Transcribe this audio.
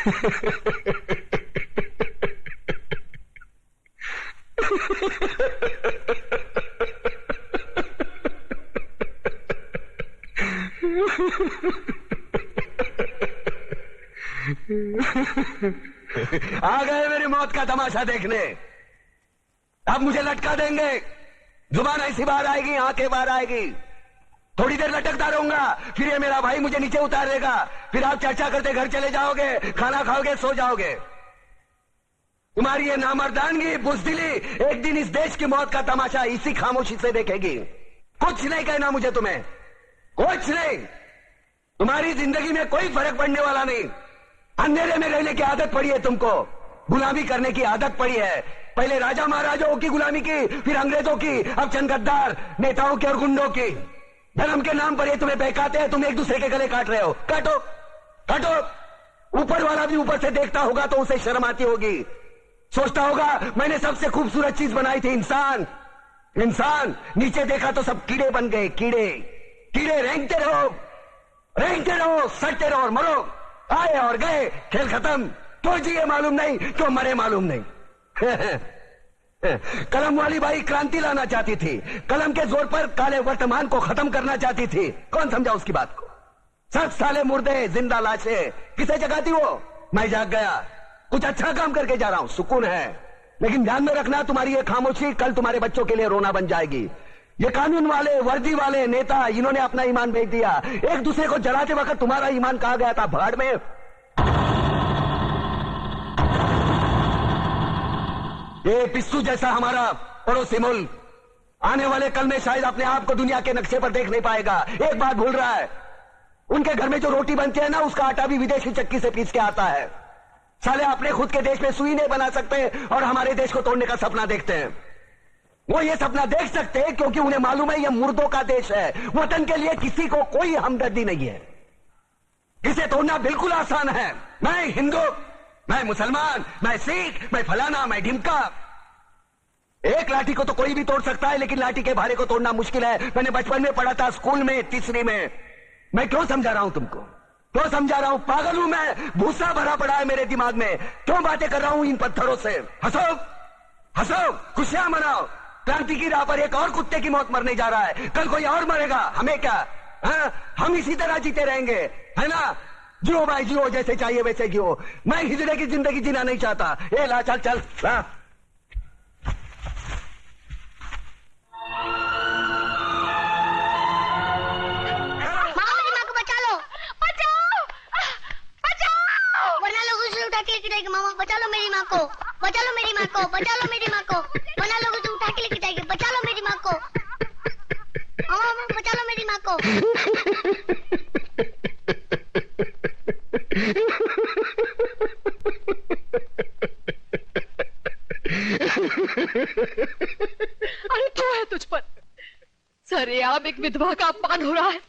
आ गए मेरी मौत का तमाशा देखने। अब मुझे लटका देंगे, जुबान ऐसी बाहर आएगी, आंखें बाहर आएगी। थोड़ी देर लटकता रहूंगा, फिर ये मेरा भाई मुझे नीचे उतार देगा, फिर आप चर्चा करते घर चले जाओगे, खाना खाओगे, सो जाओगे। तुम्हारी ये नामर्दानगी, बुज़दिली एक दिन इस देश की मौत का तमाशा इसी खामोशी से देखेगी। कुछ नहीं कहना मुझे तुम्हें, कुछ नहीं। तुम्हारी जिंदगी में कोई फर्क पड़ने वाला नहीं। अंधेरे में रहने की आदत पड़ी है तुमको, गुलामी करने की आदत पड़ी है। पहले राजा महाराजाओं की गुलामी की, फिर अंग्रेजों की, अब चंद गद्दार नेताओं की और गुंडों की। धर्म के नाम पर ये तुम्हें बहकाते हैं, तुम एक दूसरे के गले काट रहे हो। काटो काटो। ऊपर वाला भी ऊपर से देखता होगा तो उसे शर्म आती होगी, सोचता होगा मैंने सबसे खूबसूरत चीज बनाई थी, इंसान। इंसान नीचे देखा तो सब कीड़े बन गए, कीड़े। कीड़े रेंगते रहो, सटते रहो और मरो। आए और गए, खेल खत्म। क्यों जिए मालूम नहीं, क्यों मरे मालूम नहीं। कलम वाली बाई क्रांति लाना चाहती थी, कलम के जोर पर काले वर्तमान को खत्म करना चाहती थी। कौन समझा उसकी बात को? सब साले मुर्दे, जिंदा लाशें। किसे जगाती वो? मैं जाग गया, कुछ अच्छा काम करके जा रहा हूं, सुकून है। लेकिन ध्यान में रखना, तुम्हारी ये खामोशी कल तुम्हारे बच्चों के लिए रोना बन जाएगी। ये कानून वाले, वर्दी वाले नेता, इन्होंने अपना ईमान बेच दिया। एक दूसरे को जलाते वक्त तुम्हारा ईमान कहा गया था, भाड़ में। ये पिस्सू जैसा हमारा पड़ोसी मुल्क आने वाले कल में शायद अपने आप को दुनिया के नक्शे पर देख नहीं पाएगा। एक बात भूल रहा है, उनके घर में जो रोटी बनती है ना, उसका आटा भी विदेशी चक्की से पीस के आता है। साले अपने खुद के देश में सुई नहीं बना सकते और हमारे देश को तोड़ने का सपना देखते हैं। वो ये सपना देख सकते हैं क्योंकि उन्हें मालूम है ये मुर्दों का देश है। वतन के लिए किसी को कोई हमदर्दी नहीं है। इसे तोड़ना बिल्कुल आसान है। मैं हिंदू, मैं मुसलमान, मैं सिख, मैं फलाना, मैं ढिमका। एक लाठी को तो कोई भी तोड़ सकता है, लेकिन लाठी के भारे को तोड़ना मुश्किल है। मैंने बचपन में पढ़ा था, स्कूल में, तीसरी में। मैं क्यों समझा रहा हूं तुमको, क्यों समझा रहा हूं? पागल हूं मैं, भूसा भरा पड़ा है मेरे दिमाग में। क्यों बातें कर रहा हूं इन पत्थरों से? हंसो हंसो, खुशियां मनाओ। क्रांति की राह पर एक और कुत्ते की मौत मरने जा रहा है, कल कोई और मरेगा। हमें क्या? हम इसी तरह जीते रहेंगे, है ना? जियो भाई जियो, जैसे चाहिए वैसे जियो। मैं हिजड़े की जिंदगी जीना नहीं चाहता। ए ला, चल चल ला। मामा मेरी माँ को बचा लो, बचाओ बचाओ, वरना लोग उसे उठा के लेके जाएंगे। मामा बचा लो मेरी माँ को, बचा लो मेरी माँ को, बचा लो मेरी माँ को, वरना लोग उसे उठा के लेके जाएंगे। बचा लो मेरी माँ को, मामा बचा लो मेरी माँ को। अरे क्या है तुझ पर? सरेआम एक विधवा का अपमान हो रहा है।